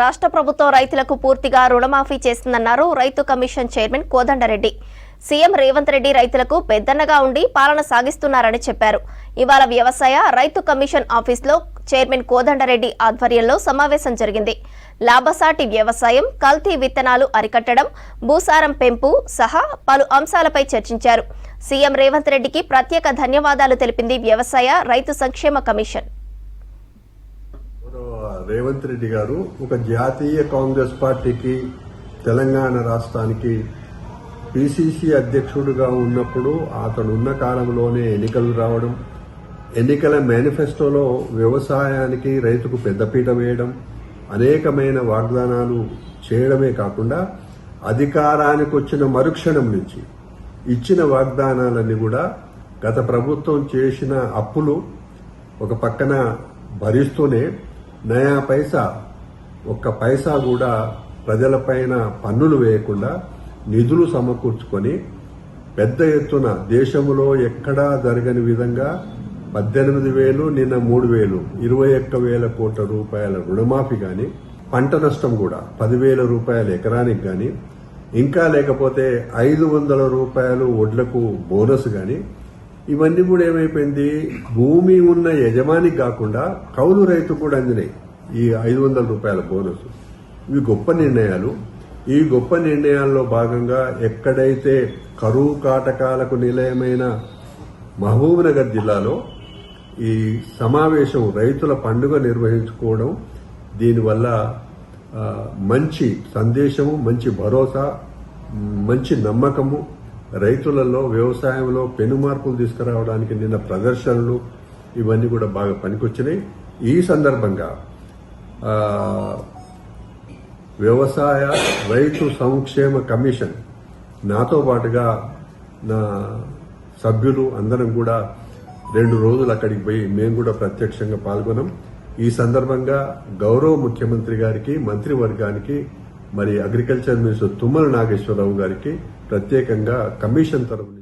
రాష్ట్ర ప్రభుత్వం రైతులకు పూర్తిగా రుణమాఫీ చేస్తుందన్నారు రైతు commission chairman Kodanda Reddy. CM Revanth Reddy రైతులకు పెద్దన్నగా ఉండి పాలన సాగిస్తున్నారని చెప్పారు. ఇవాళ వ్యవసాయ రైతు కమిషన్ ఆఫీసులో చైర్మన్ కోదండరెడ్డి ఆధ్వర్యంలో సమావేశం జరిగింది. లాభసాటి వ్యవసాయం, కల్తీ విత్తనాలు అరికట్టడం, భూసారం పెంపు సహా పలు అంశాలపై చర్చించారు. సీఎం రేవంత్ రెడ్డికి ప్రత్యేక ధన్యవాదాలు తెలిపింది వ్యవసాయ రైతు సంక్షేమ కమిషన్. రేవంత్ రెడ్డి గారు ఒక జాతీయ కాంగ్రెస్ పార్టీకి తెలంగాణ రాష్ట్రానికి పిసిసి అధ్యక్షుడిగా ఉన్నప్పుడు అతను ఉన్న కాలంలోనే ఎన్నికలు రావడం, ఎన్నికల మేనిఫెస్టోలో వ్యవసాయానికి రైతుకు పెద్దపీట వేయడం, అనేకమైన వాగ్దానాలు చేయడమే కాకుండా అధికారానికి వచ్చిన మరుక్షణం నుంచి ఇచ్చిన వాగ్దానాలన్నీ కూడా గత ప్రభుత్వం చేసిన అప్పులు ఒక పక్కన భరిస్తూనే నయా పైసా ఒక్క పైసా కూడా ప్రజలపైన పన్నులు వేయకుండా నిధులు సమకూర్చుకొని పెద్ద ఎత్తున దేశంలో ఎక్కడా జరగని విధంగా 18,000 నిన్న 3,000 21,000 కోట్ల రూపాయల రుణమాఫీ గాని, పంట నష్టం కూడా 10,000 రూపాయల ఎకరానికి గాని, ఇంకా లేకపోతే 500 రూపాయలు వడ్లకు బోనస్ గాని, ఇవన్నీ కూడా ఏమైపోయింది, భూమి ఉన్న యజమానికి కాకుండా కౌలు రైతు కూడా అందినాయి ఈ 500 రూపాయల బోనస్. ఇవి గొప్ప నిర్ణయాలు. ఈ గొప్ప నిర్ణయాల్లో భాగంగా ఎక్కడైతే కరువు కాటకాలకు నిలయమైన మహబూబ్నగర్ జిల్లాలో ఈ సమావేశం రైతుల పండుగ నిర్వహించుకోవడం, దీనివల్ల మంచి సందేశము, మంచి భరోసా, మంచి నమ్మకము రైతులలో వ్యవసాయంలో పెను మార్పులు తీసుకురావడానికి నిన్న ప్రదర్శనలు ఇవన్నీ కూడా బాగా పనికొచ్చినాయి. ఈ సందర్భంగా వ్యవసాయ రైతు సంక్షేమ కమిషన్ నాతో పాటుగా నా సభ్యులు అందరం కూడా 2 రోజులు అక్కడికి పోయి మేము కూడా ప్రత్యక్షంగా పాల్గొన్నాం. ఈ సందర్భంగా గౌరవ ముఖ్యమంత్రి గారికి, మంత్రివర్గానికి, మరి అగ్రికల్చర్ మినిస్టర్ తుమ్మల నాగేశ్వరరావు గారికి ప్రత్యేకంగా కమిషన్ తరఫున